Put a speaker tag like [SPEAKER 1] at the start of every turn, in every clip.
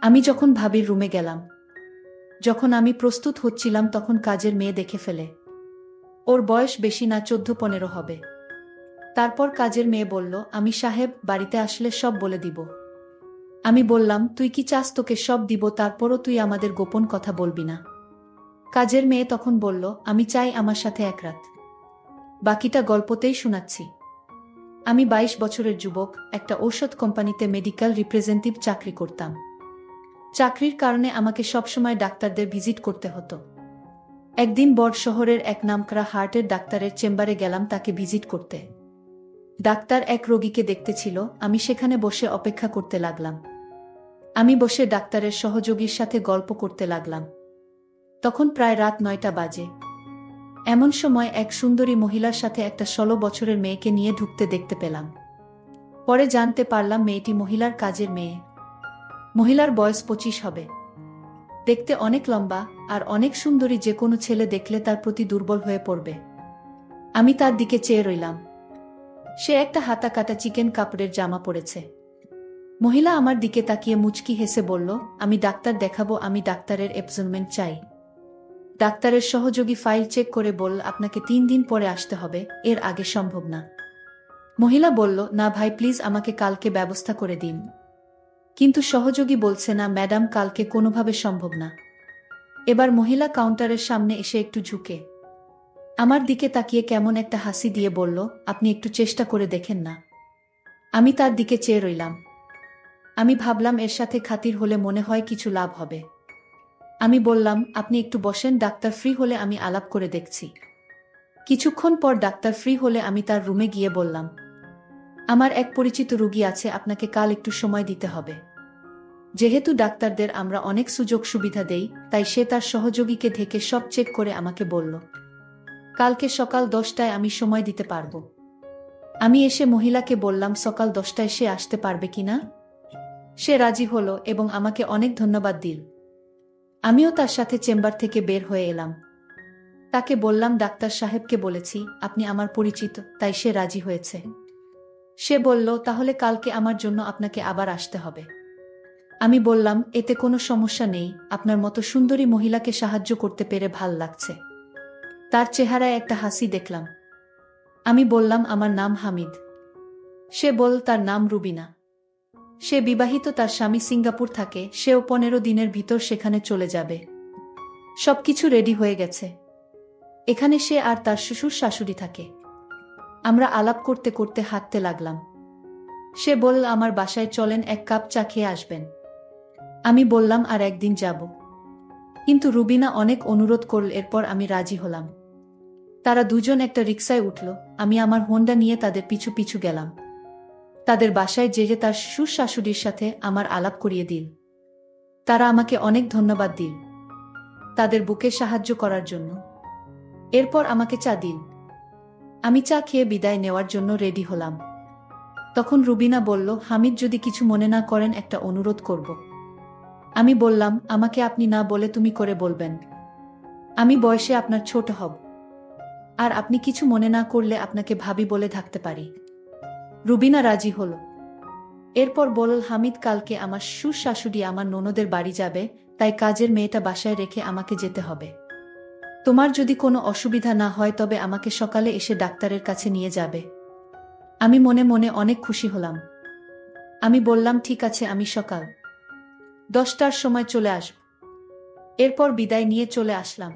[SPEAKER 1] আমি যখন ভাবির রুমে গেলাম, যখন আমি প্রস্তুত হচ্ছিলাম তখন কাজের মেয়ে দেখে ফেলে। ওর বয়স বেশি না, 14-15 হবে। তারপর কাজের মেয়ে বলল, আমি সাহেব বাড়িতে আসলে সব বলে দিব। আমি বললাম, তুই কি চাস তোকে সব দিব, তারপরও তুই আমাদের গোপন কথা বলবি না? কাজের মেয়ে তখন বলল, আমি চাই আমার সাথে এক রাত। বাকিটা গল্পতেই শোনাচ্ছি। আমি 22 বছরের যুবক, একটা ঔষধ কোম্পানিতে মেডিকেল রিপ্রেজেন্টেটিভ চাকরি করতাম। চাকরির কারণে আমাকে সবসময় ডাক্তারদের ভিজিট করতে হতো। একদিন বড় শহরের এক নামকরা হার্টের ডাক্তারের চেম্বারে গেলাম তাকে ভিজিট করতে। ডাক্তার এক রোগীকে দেখতে ছিল, আমি সেখানে বসে অপেক্ষা করতে লাগলাম। আমি বসে ডাক্তারের সহযোগীর সাথে গল্প করতে লাগলাম। তখন প্রায় রাত 9টা বাজে। এমন সময় এক সুন্দরী মহিলার সাথে একটা 16 বছরের মেয়েকে নিয়ে ঢুকতে দেখতে পেলাম। পরে জানতে পারলাম মেয়েটি মহিলার কাজের মেয়ে। মহিলার বয়স 25 হবে। দেখতে অনেক লম্বা আর অনেক সুন্দরী, যে কোনো ছেলে দেখলে তার প্রতি দুর্বল হয়ে পড়বে। আমি তার দিকে চেয়ে রইলাম। সে একটা হাতা কাটা চিকেন কাপড়ের জামা পরেছে। মহিলা আমার দিকে তাকিয়ে মুচকি হেসে বলল, আমি ডাক্তার দেখাবো, আমি ডাক্তারের অ্যাপয়েন্টমেন্ট চাই। ডাক্তারের সহযোগী ফাইল চেক করে বলল, আপনাকে 3 দিন পরে আসতে হবে, এর আগে সম্ভব না। মহিলা বলল, না ভাই প্লিজ, আমাকে কালকে ব্যবস্থা করে দিন। কিন্তু সহযোগী বলছে, না ম্যাডাম, কালকে কোনোভাবে সম্ভব না। এবার মহিলা কাউন্টারের সামনে এসে একটু ঝুঁকে আমার দিকে তাকিয়ে কেমন একটা হাসি দিয়ে বলল, আপনি একটু চেষ্টা করে দেখেন না? আমি তার দিকে চেয়ে রইলাম। আমি ভাবলাম এর সাথে খাতির হলে মনে হয় কিছু লাভ হবে। আমি বললাম, আপনি একটু বসেন, ডাক্তার ফ্রি হলে আমি আলাপ করে দেখছি। কিছুক্ষণ পর ডাক্তার ফ্রি হলে আমি তার রুমে গিয়ে বললাম, আমার এক পরিচিত রোগী আছে, আপনাকে কাল একটু সময় দিতে হবে। যেহেতু ডাক্তারদের আমরা অনেক সুযোগ সুবিধা দেই, তাই সে তার সহযোগীকে ঢেকে সব চেক করে আমাকে বলল, কালকে সকাল 10টায় আমি সময় দিতে পারবো। আমি এসে মহিলাকে বললাম, সকাল 10টায় সে আসতে পারবে কিনা। সে রাজি হলো এবং আমাকে অনেক ধন্যবাদ দিল। আমিও তার সাথে চেম্বার থেকে বের হয়ে এলাম। তাকে বললাম, ডাক্তার সাহেবকে বলেছি আপনি আমার পরিচিত, তাই সে রাজি হয়েছে। সে বলল, তাহলে কালকে আমার জন্য আপনাকে আবার আসতে হবে। আমি বললাম, এতে কোনো সমস্যা নেই, আপনার মতো সুন্দরী মহিলাকে সাহায্য করতে পেরে ভাল লাগছে। তার চেহারায় একটা হাসি দেখলাম। আমি বললাম, আমার নাম হামিদ। সে বলল, তার নাম রুবিনা। সে বিবাহিত, তার স্বামী সিঙ্গাপুর থাকে, সেও 15 দিনের ভিতর সেখানে চলে যাবে। সবকিছু রেডি হয়ে গেছে। এখানে সে আর তার শ্বশুর শাশুড়ি থাকে। আমরা আলাপ করতে করতে হাঁটতে লাগলাম। সে বলল, আমার বাসায় চলেন, এক কাপ চা খেয়ে আসবেন। আমি বললাম, আর একদিন যাব। কিন্তু রুবিনা অনেক অনুরোধ করল, এরপর আমি রাজি হলাম। তারা দুজন একটা রিকশায় উঠল, আমি আমার হোন্ডা নিয়ে তাদের পিছু পিছু গেলাম। তাদের বাসায় যেয়ে তার শ্বশুর শাশুড়ির সাথে আমার আলাপ করিয়ে দিল। তারা আমাকে অনেক ধন্যবাদ দিল তাদের বুকে সাহায্য করার জন্য। এরপর আমাকে চা দিল। আমি চা খেয়ে বিদায় নেওয়ার জন্য রেডি হলাম। তখন রুবিনা বলল, হামিদ, যদি কিছু মনে না করেন একটা অনুরোধ করব। আমি বললাম, আমাকে আপনি না বলে তুমি করে বলবেন। আমি বয়সে আপনার ছোট হব, আর আপনি কিছু মনে না করলে আপনাকে ভাবি বলে থাকতে পারি। রুবিনা রাজি হল। এরপর বলল, হামিদ, কালকে আমার শ্বশুর শাশুড়ি আমার ননদের বাড়ি যাবে, তাই কাজের মেয়েটা বাসায় রেখে আমাকে যেতে হবে। তোমার যদি কোনো অসুবিধা না হয় তবে আমাকে সকালে এসে ডাক্তারের কাছে নিয়ে যাবে। আমি মনে মনে অনেক খুশি হলাম। আমি বললাম, ঠিক আছে, আমি সকাল 10টার সময় চলে আসব। এরপর বিদায় নিয়ে চলে আসলাম।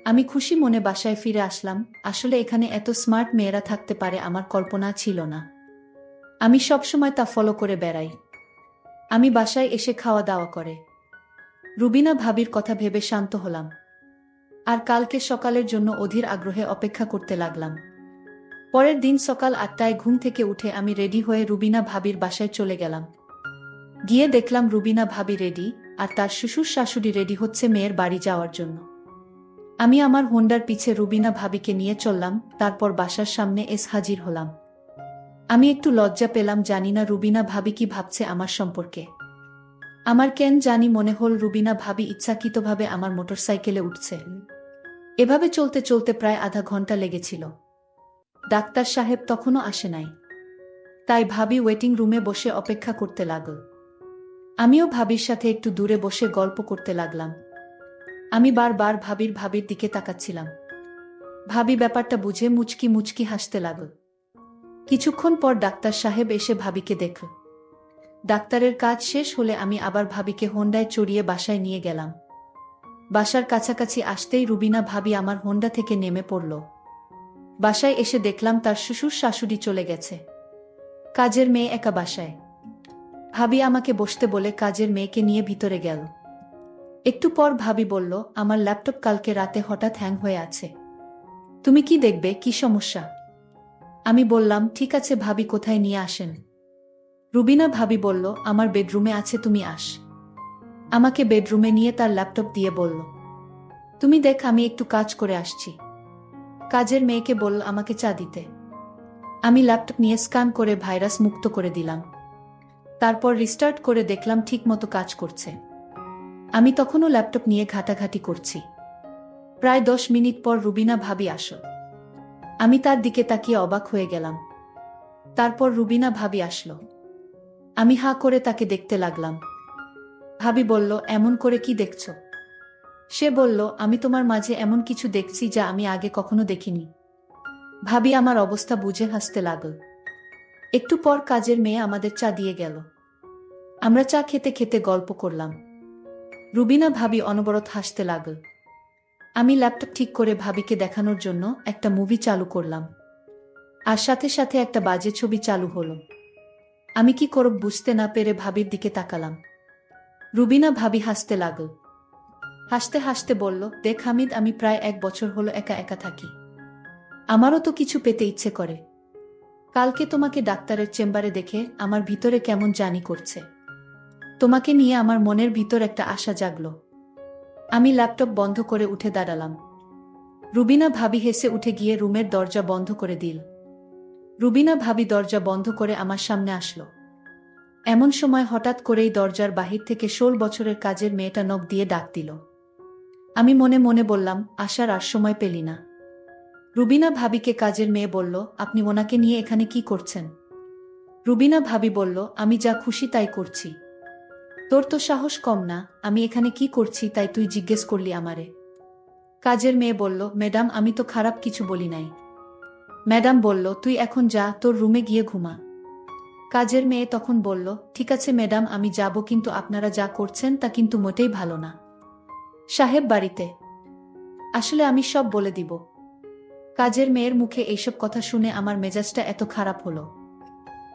[SPEAKER 1] আমি খুশি মনে বাসায় ফিরে আসলাম। আসলে এখানে এত স্মার্ট মেয়েরা থাকতে পারে আমার কল্পনা ছিল না। আমি সবসময় তা ফলো করে বেড়াই। আমি বাসায় এসে খাওয়া দাওয়া করে রুবিনা ভাবির কথা ভেবে শান্ত হলাম। আর কালকে সকালের জন্য অধীর আগ্রহে অপেক্ষা করতে লাগলাম। পরের দিন সকাল 8টায় ঘুম থেকে উঠে আমি রেডি হয়ে রুবিনা ভাবির বাসায় চলে গেলাম। গিয়ে দেখলাম রুবিনা ভাবি রেডি, আর তার শ্বশুর শাশুড়ি রেডি হচ্ছে মেয়ের বাড়ি যাওয়ার জন্য। আমি আমার হোন্ডার পিছে রুবিনা ভাবিকে নিয়ে চললাম, তারপর বাসার সামনে হাজির হলাম। আমি একটু লজ্জা পেলাম, জানি না রুবিনা ভাবি কি ভাবছে আমার সম্পর্কে। আমার কেন জানি মনে হল রুবিনা ভাবি ইচ্ছাকৃতভাবে আমার মোটরসাইকেলে উঠছে। এভাবে চলতে চলতে প্রায় আধা ঘন্টা লেগেছিল। ডাক্তার সাহেব তখনও আসে নাই, তাই ভাবি ওয়েটিং রুমে বসে অপেক্ষা করতে লাগল। আমিও ভাবির সাথে একটু দূরে বসে গল্প করতে লাগলাম। আমি বারবার ভাবির দিকে তাকাচ্ছিলাম। ভাবি ব্যাপারটা বুঝে মুচকি মুচকি হাসতে লাগল। কিছুক্ষণ পর ডাক্তার সাহেব এসে ভাবিকে দেখল। ডাক্তারের কাজ শেষ হলে আমি আবার ভাবিকে হোন্ডায় চড়িয়ে বাসায় নিয়ে গেলাম। বাসার কাছাকাছি আসতেই রুবিনা ভাবি আমার হোন্ডা থেকে নেমে পড়ল। বাসায় এসে দেখলাম তার শ্বশুর শাশুড়ি চলে গেছে। কাজের মেয়ে একা বাসায়। ভাবি আমাকে বসতে বলে কাজের মেয়েকে নিয়ে ভিতরে গেল। একটু পর ভাবি বলল, আমার ল্যাপটপ কালকে রাতে হঠাৎ হ্যাং হয়ে আছে। তুমি কি দেখবে, কি সমস্যা? আমি বললাম, ঠিক আছে ভাবি, কোথায় নিয়ে আসেন? রুবিনা ভাবি বলল, আমার বেডরুমে আছে, তুমি আস। আমাকে বেডরুমে নিয়ে তার ল্যাপটপ দিয়ে বলল, তুমি দেখ, আমি একটু কাজ করে আসছি। কাজের মেয়েকে বলল আমাকে চা দিতে। আমি ল্যাপটপ নিয়ে স্ক্যান করে ভাইরাস মুক্ত করে দিলাম। তারপর রিস্টার্ট করে দেখলাম ঠিক মতো কাজ করছে। আমি তখনও ল্যাপটপ নিয়ে ঘাটাঘাটি করছি। প্রায় 10 মিনিট পর রুবিনা ভাবি আসল। আমি তার দিকে তাকিয়ে অবাক হয়ে গেলাম। তারপর রুবিনা ভাবি আসলো। আমি হাঁ করে তাকে দেখতে লাগলাম। ভাবি বলল, এমন করে কি দেখছো? সে বলল, আমি তোমার মাঝে এমন কিছু দেখছি যা আমি আগে কখনো দেখিনি। ভাবি আমার অবস্থা বুঝে হাসতে লাগল। একটু পর কাজের মেয়ে আমাদের চা দিয়ে গেল। আমরা চা খেতে খেতে গল্প করলাম। রুবিনা ভাবি অনবরত হাসতে লাগল। আমি ল্যাপটপ ঠিক করে ভাবিকে দেখানোর জন্য একটা মুভি চালু করলাম। আর সাথে সাথে একটা বাজে ছবি চালু হলো। আমি কি করব বুঝতে না পেরে ভাবির দিকে তাকালাম। রুবিনা ভাবি হাসতে লাগল। হাসতে হাসতে বলল, দেখ হামিদ, আমি প্রায় 1 বছর হলো একা একা থাকি। আমারও তো কিছু পেতে ইচ্ছে করে। কালকে তোমাকে ডাক্তারের চেম্বারে দেখে আমার ভিতরে কেমন জানি করছে। তোমাকে নিয়ে আমার মনের ভিতর একটা আশা জাগলো। আমি ল্যাপটপ বন্ধ করে উঠে দাঁড়ালাম। রুবিনা ভাবি হেসে উঠে গিয়ে রুমের দরজা বন্ধ করে দিল। রুবিনা ভাবি দরজা বন্ধ করে আমার সামনে আসলো। এমন সময় হঠাৎ করেই দরজার বাহির থেকে 16 বছরের কাজের মেয়েটা নখ দিয়ে ডাক দিল। আমি মনে মনে বললাম, আসার আর সময় পেলি না। রুবিনা ভাবিকে কাজের মেয়ে বলল, আপনি ওনাকে নিয়ে এখানে কি করছেন? রুবিনা ভাবি বলল, আমি যা খুশি তাই করছি। তোর তো সাহস কম না, আমি এখানে কি করছি তাই তুই জিজ্ঞেস করলি আমারে? কাজের মেয়ে বলল, ম্যাডাম, আমি তো খারাপ কিছু বলি নাই। ম্যাডাম বলল, তুই এখন যা, তোর রুমে গিয়ে ঘুমা। কাজের মেয়ে তখন বলল, ঠিক আছে ম্যাডাম, আমি যাব, কিন্তু আপনারা যা করছেন তা কিন্তু মোটেই ভালো না। সাহেব বাড়িতে আসলে আমি সব বলে দিব। কাজের মেয়ের মুখে এইসব কথা শুনে আমার মেজাজটা এত খারাপ হলো।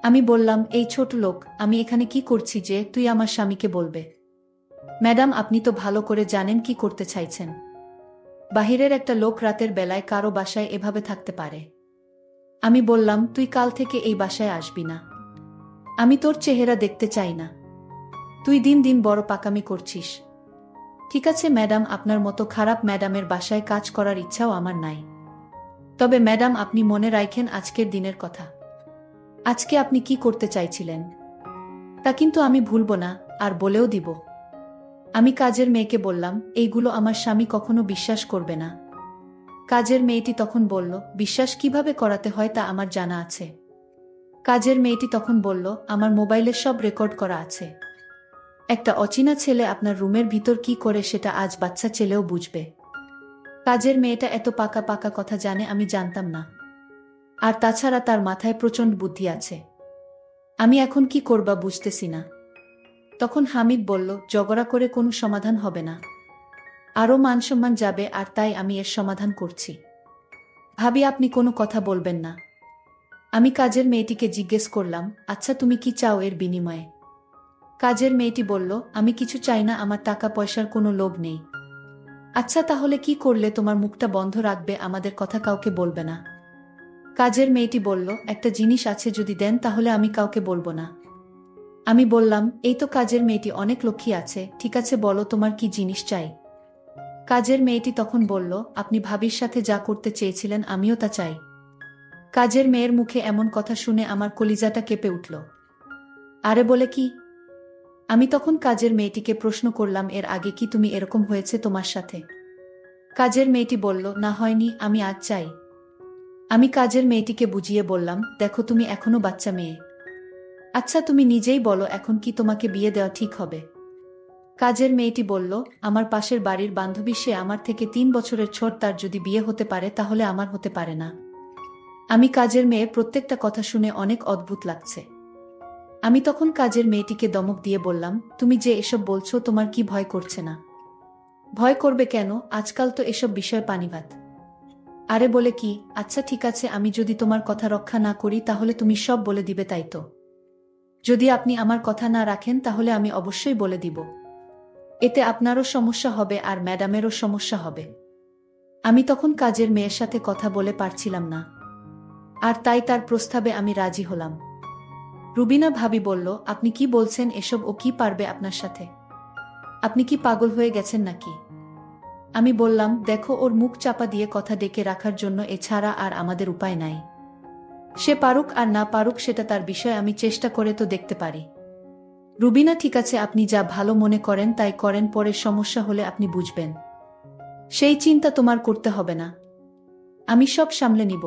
[SPEAKER 1] আমি বললাম, এই ছোট লোক, আমি এখানে কি করছি যে তুই আমার স্বামীকে বলবে? ম্যাডাম, আপনি তো ভালো করে জানেন কি করতে চাইছেন। বাহিরের একটা লোক রাতের বেলায় কারো বাসায় এভাবে থাকতে পারে? আমি বললাম, তুই কাল থেকে এই বাসায় আসবি না। আমি তোর চেহারা দেখতে চাই না। তুই দিন দিন বড় পাকামি করছিস। ঠিক আছে ম্যাডাম, আপনার মতো খারাপ ম্যাডামের বাসায় কাজ করার ইচ্ছাও আমার নাই। তবে ম্যাডাম, আপনি মনে রাখেন আজকের দিনের কথা। আজকে আপনি কি করতে চাইছিলেন তা কিন্তু আমি ভুলব না, আর বলেও দিব। আমি কাজের মেয়েকে বললাম, এইগুলো আমার স্বামী কখনো বিশ্বাস করবে না। কাজের মেয়েটি তখন বলল, বিশ্বাস কিভাবে করাতে হয় তা আমার জানা আছে। কাজের মেয়েটি তখন বলল, আমার মোবাইলে সব রেকর্ড করা আছে। একটা অচেনা ছেলে আপনার রুমের ভিতর কি করে সেটা আজ বাচ্চা ছেলেও বুঝবে। কাজের মেয়েটা এত পাকা পাকা কথা জানে আমি জানতাম না। আর তাছাড়া তার মাথায় প্রচণ্ড বুদ্ধি আছে। আমি এখন কি করবা বুঝতেছি না। তখন হামিদ বলল, ঝগড়া করে কোনো সমাধান হবে না, আরও মান-সম্মান যাবে, আর তাই আমি এর সমাধান করছি। ভাবি, আপনি কোনো কথা বলবেন না? আমি কাজের মেয়েটিকে জিজ্ঞেস করলাম, আচ্ছা তুমি কি চাও এর বিনিময়ে? কাজের মেয়েটি বলল, আমি কিছু চাই না, আমার টাকা পয়সার কোনো লোভ নেই। আচ্ছা তাহলে কি করলে তোমার মুখটা বন্ধ রাখবে, আমাদের কথা কাউকে বলবে না? কাজের মেয়েটি বলল, একটা জিনিস আছে, যদি দেন তাহলে আমি কাউকে বলবো না। আমি বললাম, এই তো কাজের মেয়েটি অনেক লক্ষ্মী আছে, ঠিক আছে বলো তোমার কি জিনিস চাই। কাজের মেয়েটি তখন বলল, আপনি ভাবির সাথে যা করতে চেয়েছিলেন আমিও তা চাই। কাজের মেয়ের মুখে এমন কথা শুনে আমার কলিজাটা কেঁপে উঠল। আরে বলে কি? আমি তখন কাজের মেয়েটিকে প্রশ্ন করলাম, এর আগে কি তুমি এরকম হয়েছে তোমার সাথে? কাজের মেয়েটি বলল, না হয়নি, আমি আজ চাই। আমি কাজের মেয়েটিকে বুঝিয়ে বললাম, দেখো তুমি এখনো বাচ্চা মেয়ে। আচ্ছা তুমি নিজেই বলো এখন কি তোমাকে বিয়ে দেওয়া ঠিক হবে? কাজের মেয়েটি বলল, আমার পাশের বাড়ির বান্ধবী, সে আমার থেকে 3 বছরের ছোট, তার যদি বিয়ে হতে পারে তাহলে আমার হতে পারে না। আমি কাজের মেয়ের প্রত্যেকটা কথা শুনে অনেক অদ্ভুত লাগছে। আমি তখন কাজের মেয়েটিকে দমক দিয়ে বললাম, তুমি যে এসব বলছো তোমার কি ভয় করছে না? ভয় করবে কেন, আজকাল তো এসব বিষয় পানিভাত। আরে বলে কি, আচ্ছা ঠিক আছে, আমি যদি তোমার কথা রক্ষা না করি তাহলে তুমি সব বলে দিবে তাই তো? যদি আপনি আমার কথা না রাখেন তাহলে আমি অবশ্যই বলে দিব। এতে আপনারও সমস্যা হবে আর ম্যাডামেরও সমস্যা হবে। আমি তখন কাজের মেয়ের সাথে কথা বলে পারছিলাম না, আর তাই তার প্রস্তাবে আমি রাজি হলাম। রুবিনা ভাবি বলল, আপনি কি বলছেন এসব, ও কি পারবে আপনার সাথে? আপনি কি পাগল হয়ে গেছেন নাকি? আমি বললাম, দেখো, ওর মুখ চাপা দিয়ে কথা ডেকে রাখার জন্য এছাড়া আর আমাদের উপায় নাই। সে পারুক আর না পারুক সেটা তার বিষয়, আমি চেষ্টা করে তো দেখতে পারি। রুবিনা, ঠিক আছে, আপনি যা ভালো মনে করেন তাই করেন, পরের সমস্যা হলে আপনি বুঝবেন। সেই চিন্তা তোমার করতে হবে না, আমি সব সামলে নিব।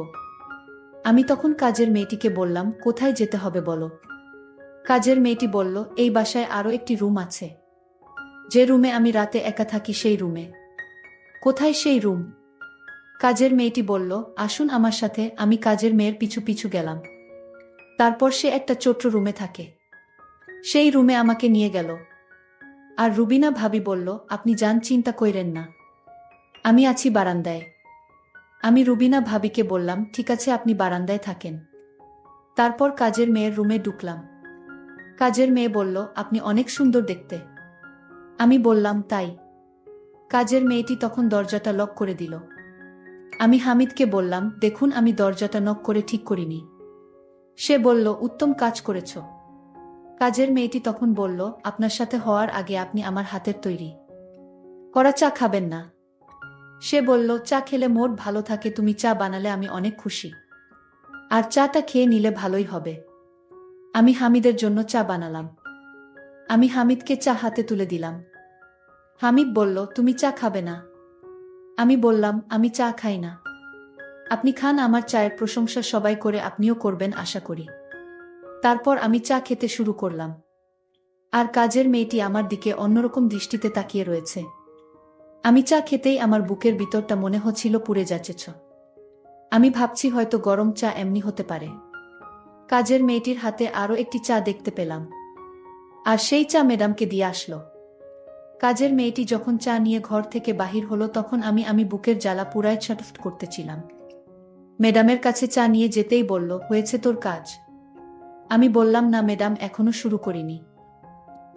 [SPEAKER 1] আমি তখন কাজের মেয়েটিকে বললাম, কোথায় যেতে হবে বলো? কাজের মেয়েটি বলল, এই বাসায় আরও একটি রুম আছে, যে রুমে আমি রাতে একা থাকি সেই রুমে। কোথায় সেই রুম? কাজের মেয়েটি বলল, আসুন আমার সাথে। আমি কাজের মেয়ের পিছু পিছু গেলাম। তারপর সে একটা ছোট্ট রুমে থাকে, সেই রুমে আমাকে নিয়ে গেল। আর রুবিনা ভাবি বলল, আপনি যান, চিন্তা কইরেন না, আমি আছি বারান্দায়। আমি রুবিনা ভাবিকে বললাম, ঠিক আছে, আপনি বারান্দায় থাকেন। তারপর কাজের মেয়ের রুমে ঢুকলাম। কাজের মেয়ে বলল, আপনি অনেক সুন্দর দেখতে। আমি বললাম, তাই? কাজের মেয়েটি তখন দরজাটা লক করে দিল। আমি হামিদকে বললাম, দেখুন, আমি দরজাটা নক করে ঠিক করিনি। সে বলল, উত্তম কাজ করেছ। কাজের মেয়েটি তখন বলল, আপনার সাথে হওয়ার আগে আপনি আমার হাতের তৈরি করা চা খাবেন না? সে বলল, চা খেলে মোট ভালো থাকে, তুমি চা বানালে আমি অনেক খুশি, আর চাটা খেয়ে নিলে ভালোই হবে। আমি হামিদের জন্য চা বানালাম। আমি হামিদকে চা হাতে তুলে দিলাম। হামিদ বলল, তুমি চা খাবে না? আমি বললাম, আমি চা খাই না। আপনি খান, আমার চায়ের প্রশংসা সবাই করে, আপনিও করবেন আশা করি। তারপর আমি চা খেতে শুরু করলাম, আর কাজের মেয়েটি আমার দিকে অন্যরকম দৃষ্টিতে তাকিয়ে রয়েছে। আমি চা খেতেই আমার বুকের ভিতরটা মনে হচ্ছিল পুড়ে যাচ্ছেছ। আমি ভাবছি হয়তো গরম চা এমনি হতে পারে। কাজের মেয়েটির হাতে আরও একটি চা দেখতে পেলাম, আর সেই চা ম্যাডামকে দিয়ে আসলো। কাজের মেয়েটি যখন চা নিয়ে ঘর থেকে বাহির হলো তখন আমি বুকের জ্বালা পুরায় ছটফট করতেছিলাম। ম্যাডামের কাছে চা নিয়ে যেতেই বলল, হয়েছে তোর কাজ? আমি বললাম, না ম্যাডাম, এখনো শুরু করিনি।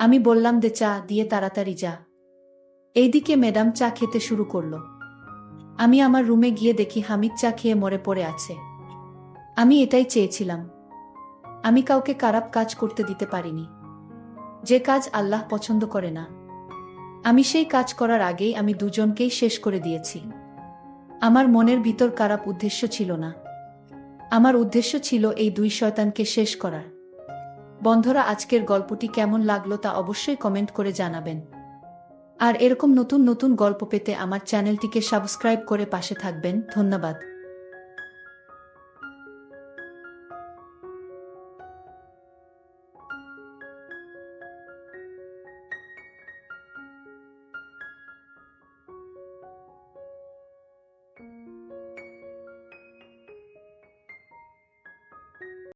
[SPEAKER 1] আমি বললাম, দে চা, দিয়ে তাড়াতাড়ি যা। এইদিকে ম্যাডাম চা খেতে শুরু করলো। আমি আমার রুমে গিয়ে দেখি হামিদ চা খেয়ে মরে পড়ে আছে। আমি এটাই চেয়েছিলাম। আমি কাউকে খারাপ কাজ করতে দিতে পারিনি, যে কাজ আল্লাহ পছন্দ করে না। আমি সেই কাজ করার আগেই আমি দুজনকেই শেষ করে দিয়েছি। আমার মনের ভিতর খারাপ উদ্দেশ্য ছিল না, আমার উদ্দেশ্য ছিল এই দুই শয়তানকে শেষ করার। বন্ধুরা, আজকের গল্পটি কেমন লাগলো তা অবশ্যই কমেন্ট করে জানাবেন। আর এরকম নতুন নতুন গল্প পেতে আমার চ্যানেলটিকে সাবস্ক্রাইব করে পাশে থাকবেন। ধন্যবাদ।